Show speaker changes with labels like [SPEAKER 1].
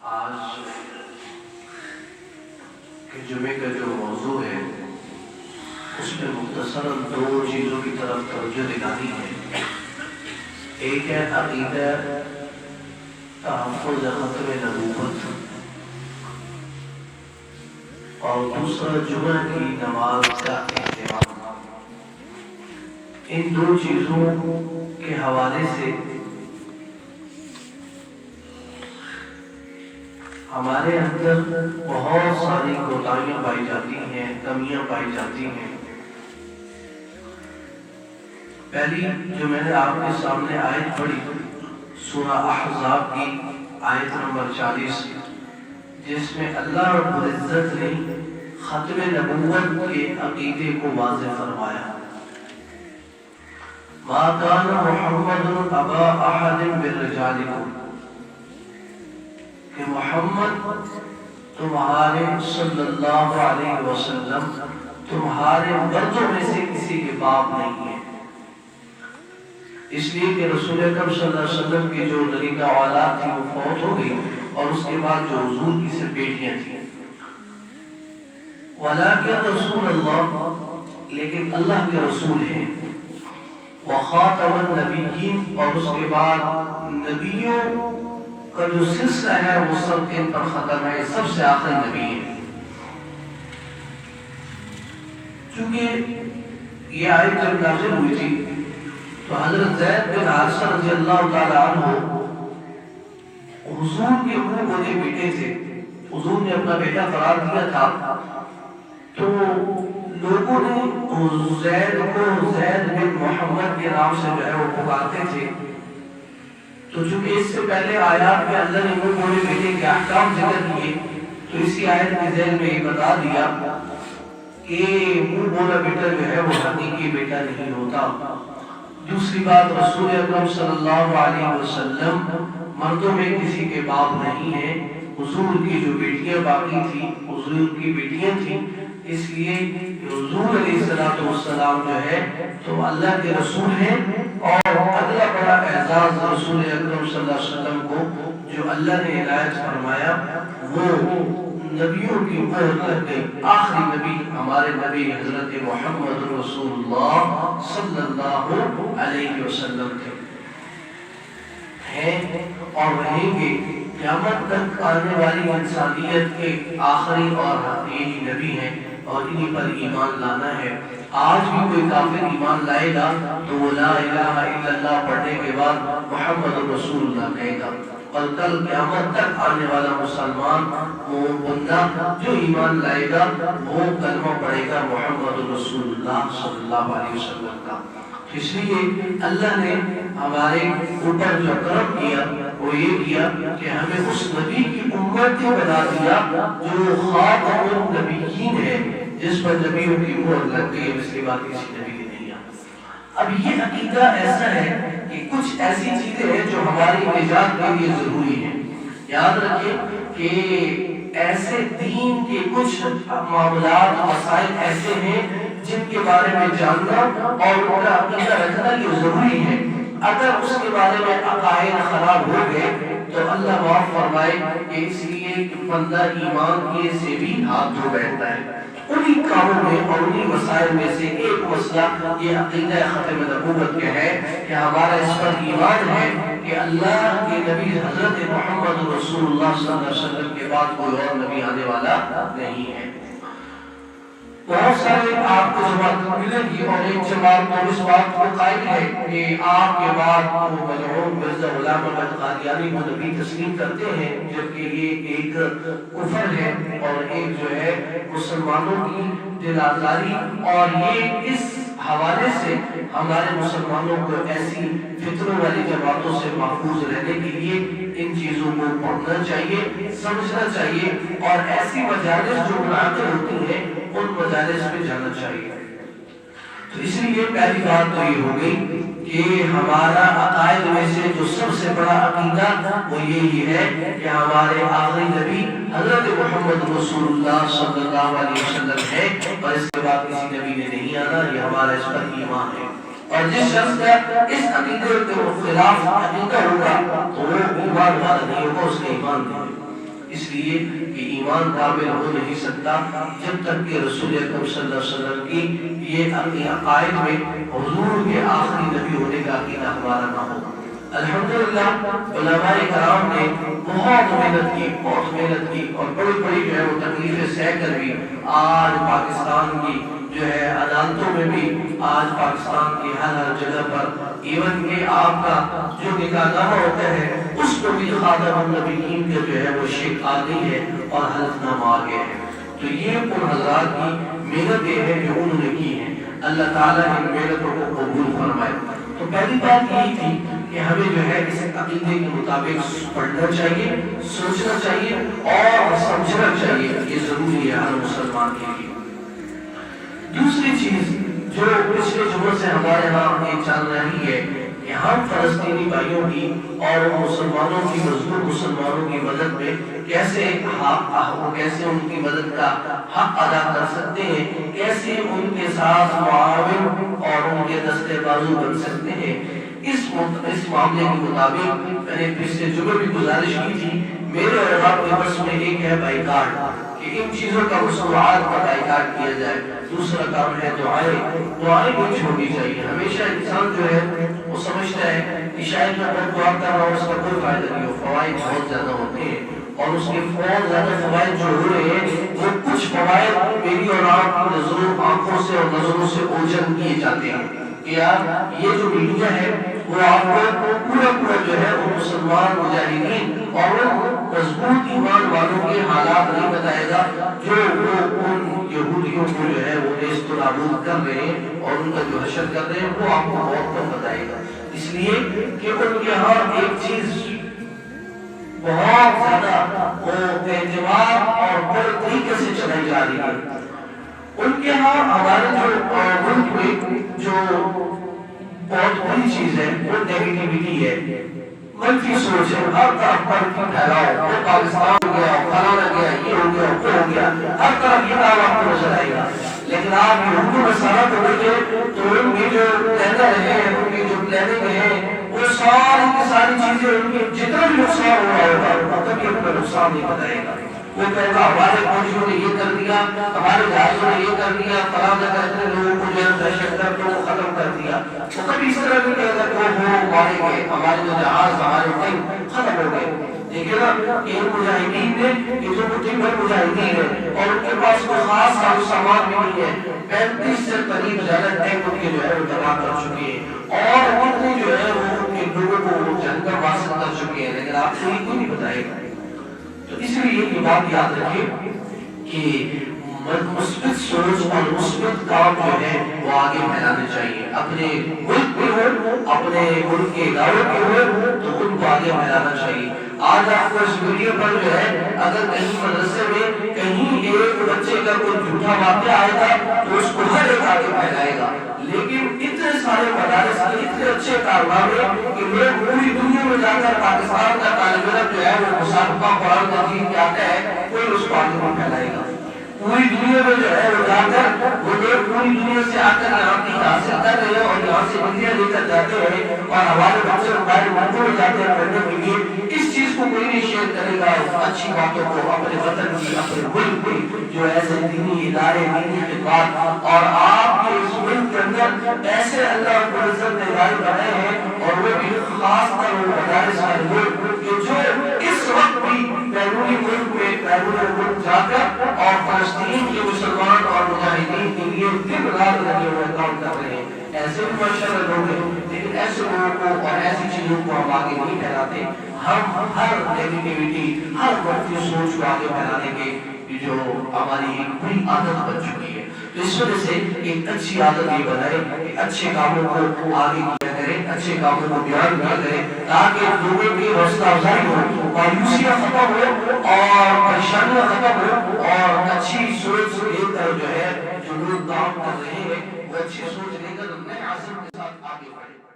[SPEAKER 1] آج کے جمعے کا جو موضوع ہے اس میں مختصراً دو چیزوں کی طرف توجہ دلانی ہے۔ ایک ہے عقیدہ تحفظ ختم نبوت، اور دوسرا جمعہ کی نماز کا اہتمام۔ ان دو چیزوں کے حوالے سے ہمارے اندر بہت ساری کوتاہیاں پائی جاتی ہیں، کمیاں پائی جاتی ہیں۔ پہلی جو میں نے آپ کے سامنے آیت پڑھی سورہ احزاب کی آیت نمبر 40، جس میں اللہ رب العزت نے ختم نبوت کے عقیدے کو واضح فرمایا۔ ما کان محمد ابا احد من رجالکم، کہ محمد تمہارے صلی اللہ علیہ وسلم تمہارے مردوں میں سے کسی کے باپ نہیں ہے، اس لیے کہ رسول اکرم صلی اللہ علیہ وسلم کی جو لڑکا اولاد تھی وہ فوت ہو گئی، اور اس کے بعد جو حضور کی صرف بیٹیاں تھیں۔ وَلَٰكِنْ رسول اللہ، لیکن اللہ کے رسول ہیں۔ وَخَاتَمَ النَّبِيِّينَ، اور اس کے بعد نبیوں کا جو سلسلہ ہے وہ سب ان پر ختم ہے، سب سے آخری نبی ہے۔ چونکہ یہ آیت جب نازل ہوئی تھی تو حضرت زید بن حارثہ رضی اللہ تعالی عنہ حضور کے منہ بولے بیٹے تھے، حضور نے اپنا بیٹا قرار دیا تھا، تو لوگوں نے زید کو زید بن محمد کے نام سے جو ہے وہ پکارتے تھے۔ تو چونکہ اس سے پہلے آیات میں اللہ نے منہ بولے بیٹے کے احکام ذکر کیے، تو اسی آیت کے ذیل میں یہ بتا دیا کہ منہ بولا بیٹا جو ہے وہ حقیقی بیٹا نہیں ہوتا۔ دوسری بات، رسول اکرم صلی اللہ علیہ وسلم مردوں میں کسی کے باپ نہیں ہیں، حضور کی جو بیٹیاں باقی تھیں حضور کی بیٹیاں تھیں، اس لیے حضور علیہ السلام جو ہے تو اللہ کے رسول ہیں۔ اور اگلا بڑا اعزاز رسول اکرم صلی اللہ علیہ وسلم کو جو اللہ نے عنایت فرمایا وہ نبیوں کی مہر لگ گئی۔ آخری نبی ہمارے نبی حضرت محمد رسول اللہ صلی اللہ علیہ وسلم تھے، ہیں اور رہیں گے قیامت تک آنے والی انسانیت کے آخری اور حقیقی نبی ہیں، اور انہی پر ایمان لانا ہے۔ آج بھی کوئی کافر ایمان لائے گا تو وہ لا الہ الا اللہ پڑھنے کے بعد محمد رسول اللہ کہے گا، اور کل قیامت تک آنے والا مسلمان وہ بندہ جو ایمان لائے گا وہ کلمہ پڑھے گا محمد رسول اللہ صلی اللہ علیہ وسلم کا۔ اس لیے اللہ نے ہمارے اوپر جو کرم کیا وہ یہ کیا کہ ہمیں اس نبی کی امت بنا دیا جو خاتم النبیین ہے، جس پر نبیوں کی مہر لگ گئی، اس کے بعد کسی نبی کی نہیں آتی۔ اب یہ عقیدہ ایسا ہے کہ کچھ ایسی چیزیں ہیں جو ہماری نجات کے لیے ضروری ہیں۔ یاد رکھیں کہ ایسے دین کے کچھ معاملات مسائل ایسے ہیں جن کے بارے میں جاننا اور ان کا عقیدہ رکھنا یہ ضروری ہے۔ اگر اس کے بارے میں عقائد خراب ہو گئے تو اللہ معاف فرمائے کہ اس لیے کہ بندہ ایمان کیے سے بھی ہاتھ دھو بیٹھتا ہے۔ انہی کاموں میں اور انہی مسائل میں سے ایک مسئلہ یہ عقیدہ ختم نبوت کے ہے کہ ہمارا اس پر ایمان ہے کہ اللہ کے نبی حضرت محمد رسول اللہ صلی اللہ علیہ وسلم کے بعد کوئی اور نبی آنے والا نہیں ہے۔ بہت سارے آپ کو جماعت ملے گی اور ایک جماعت کو اس بات کو قائل ہے کہ آپ کے بعد وہ ملعون مرزا غلام احمد قادیانی کو نبی تسلیم کرتے ہیں، جبکہ یہ ایک کفر ہے اور ایک جو ہے مسلمانوں کی دل آزاری، اور یہ اس حوالے سے ہمارے مسلمانوں کو ایسی فطروں والی جماعتوں سے محفوظ رہنے کے لیے ان چیزوں کو پڑھنا چاہیے، سمجھنا چاہیے، اور ایسی مجالس جو منعقد ہوتی ہیں ان مجالس میں جانا چاہیے۔ تو اس لیے پہلی بات تو یہ ہو گئی کہ ہمارا عقائد میں سے جو سب سے بڑا عقیدہ وہ یہی ہے کہ ہمارے آخری نبی حضرت محمد رسول اللہ صلی اللہ علیہ وسلم ہے، اور اس کے بعد کسی نبی نے نہیں آنا، یہ ہمارا اس پر ایمان ہے۔ اور جس شخص کا اس عقیدے کے خلاف عقیدہ ہوگا تو وہ ایمان والا نہیں ہوگا، اس کا ایمان نہیں ہوگا۔ اس لیے کہ ایمان کامل ہو نہیں سکتا جب تک کہ رسول اکرم صلی اللہ علیہ وسلم کی یہ عقائد میں حضور کے آخری نبی ہونے کا عقیدہ ہمارا نہ ہو۔ الحمدللہ علماء کرام نے بہت محنت کی اور بڑی بڑی جو ہے وہ تکلیفیں سہ کر بھی آج پاکستان کی جو ہے عدالتوں میں بھی آج پاکستان کی ہر جگہ پر ایون کہ آپ کا جو نکاح نامہ ہوتا ہے اس کو بھی خاتم النبیین کے جو ہے وہ شیخ آ گئی ہے اور حلف نامہ آ گیا ہے۔ تو یہ ان حضرات کی محنتیں ہیں جو انہوں نے کی ہیں، اللہ تعالیٰ ان محنتوں کو قبول فرمائے۔ تو پہلی بات یہی تھی کہ ہمیں جو ہے اس عقیدے کے مطابق پڑھنا چاہیے، سوچنا چاہیے اور سمجھنا چاہیے، یہ ضروری ہے ہر مسلمان کے لیے۔ دوسری چیز جو پچھلے جمعے سے ہمارے ہاں یہ چل رہی ہے کہ ہم فلسطینی بھائیوں کی اور مسلمانوں کی مظلوم مسلمانوں کی مدد میں کیسے ان کی مدد کا حق ادا کر سکتے ہیں، کیسے ان کے ساتھ معاون اور ان کے دستے بازو بن سکتے ہیں۔ اس معاملے کے مطابق میں نے پچھلے جمعے بھی گزارش کی تھی، میرے اور آپ کے بس میں ایک ہے بائیکاٹ، کہ ان چیزوں کا مصنوعات کا بائیکاٹ کیا جائے۔ دوسرا کام ہے دعائیں نہیں چھوڑنی چاہیے۔ ہمیشہ انسان جو ہے وہ سمجھتا ہے کہ شاید میں بہت دعا کر رہا ہوں اس کا کوئی فائدہ نہیں ہو، فوائد بہت زیادہ ہوتے ہیں اور اس کے بہت زیادہ فوائد جو ہو رہے ہیں وہ کچھ فوائد میری اور آپ کی نظروں آنکھوں سے اور نظروں سے اوجھل کیے جاتے ہیں کہ یار یہ جو میڈیا ہے وہ آپ کو پورا جو ہے وہ مسلمان مجاہدین اور مضبوط ایمان والوں کے حالات نہیں بتائے گا جو وہ ان یہودیوں کو جو ہے وہ نیست و نابود کر رہے ہیں اور ان کا جو حشر کر رہے ہیں وہ آپ کو بہت کم بتائے گا، اس لیے کہ ان کے ہاں ایک چیز بہت زیادہ وہ اعتماد اور بڑے طریقے سے چلائی جا رہی ہے۔ ان کے ہاں ہمارے جو ملک میں جو بہت بڑی چیز ہے وہ نیگیٹیوٹی ہے، منفی سوچ ہے، ہر طرف منفی پھیلاؤ، وہ پاکستان ہو گیا، فلانا گیا، یہ ہو گیا، وہ ہو گیا، ہر طرف یہ کام آپ کو نظر آئے گا۔ لیکن آپ یہودی مسئلہ کو دیکھیں تو ان کی جو پلانر ہیں، ان کی جو پلاننگ ہے، وہ ساری کی ساری چیزیں ان کی جتنا بھی نقصان ہو رہا ہوگا کبھی اپنا نقصان نہیں بتائے گا۔ وہ کہے گا ہمارے فوجیوں نے یہ کر دیا، ہمارے جہازوں نے یہ کر دیا، فلاں جگہ اتنے لوگوں کو جو ہے دہشت گرد کو ختم کر دیا۔ وہ کبھی اس طرح نہیں کہے گا کہ وہ مارے گئے، ہمارے جو جہاز ہمارے ٹینک ختم ہو گئے۔ دیکھیں نا ان مجاہدین نے یہ جو مٹھی بھر مجاہدین ہے اور ان کے پاس کوئی خاص ساز و سامان بھی نہیں ہے، 35 سے قریب زیادہ ٹینک ان کے جو ہے وہ تباہ کر چکے ہیں اور کتنے جو ہے وہ ان کے لوگوں کو جنگ کا واصل کر چکے ہیں، لیکن آپ کو یہ کوئی نہیں بتائے گا۔ تو اس لیے یہ بات یاد رکھیں کہ مثبت سوچ اور مثبت کام جو ہے وہ آگے پھیلانے چاہیے، اپنے ملک میں ہو، اپنے ملک کے اداروں کے ہو تو ان کو آگے پھیلانا چاہیے۔ آج آپ کو اس ویڈیو پر جو ہے اگر کہیں مدرسے میں کہیں ایک بچے کا کوئی جھوٹا واقعہ آئے گا تو اس کو ہر ایک آگے پھیلائے گا، لیکن اتنے سارے مدارس کے اتنے اچھے کارنامے کہ لوگ پوری دنیا میں جا کر پاکستان کا طالب علم جو ہے وہ مسابقہ قرآن مجید کے آتا ہے، کوئی اس کو آگے نہیں پھیلائے گا۔ پوری دنیا میں جو ہے وہ جا کر وہ لوگ پوری دنیا سے آ کر یہاں کی حاصل کر رہے ہیں اور یہاں سے ڈگریاں لے کر جاتے ہیں اور ہمارے بچے ہمارے ملکوں میں جاتے ہیں پڑھنے کے لیے۔ اس چیز کو کوئی نہیں شیئر کرے گا، اچھی باتوں کو اپنے وطن کی، اپنے ملک کی جو ایسے دینی ادارے، دینی خدمات اور آپ کے اس ملک کے اندر ایسے اللہ رب العزت نے ادارے بنائے ہیں اور وہ بھی خاص طور پر مدارس کے لوگ کہ جو اس وقت بھی بیرونی ملک میں بیرونی ملک جا کر اور فلسطین کے مسلمان اور مجاہدین کے لیے دن رات لگے ہوئے کام کر رہے ہیں۔ ایسے بھی ماشاءاللہ لوگ ہیں، لیکن ایسے لوگوں کو اور ایسی چیزوں کو ہم آگے نہیں پھیلاتے۔ ہم ہر نیگیٹیوٹی، ہر منفی سوچ کو آگے پھیلانے کے جو ہماری ایک بری عادت بن چکی ہے، تو اس وجہ سے ایک اچھی عادت یہ بنائے کہ اچھے کاموں کو آگے کیا کریں، اچھے کاموں کو بیان کیا کریں تاکہ لوگوں کی حوصلہ افزائی ہو، مایوسیاں ختم ہو اور پریشانیاں ختم ہو اور اچھی سوچ لے کر جو ہے جو لوگ کام کر رہے ہیں وہ اچھی سوچ لے کر نئے عزم کے ساتھ آگے بڑھیں۔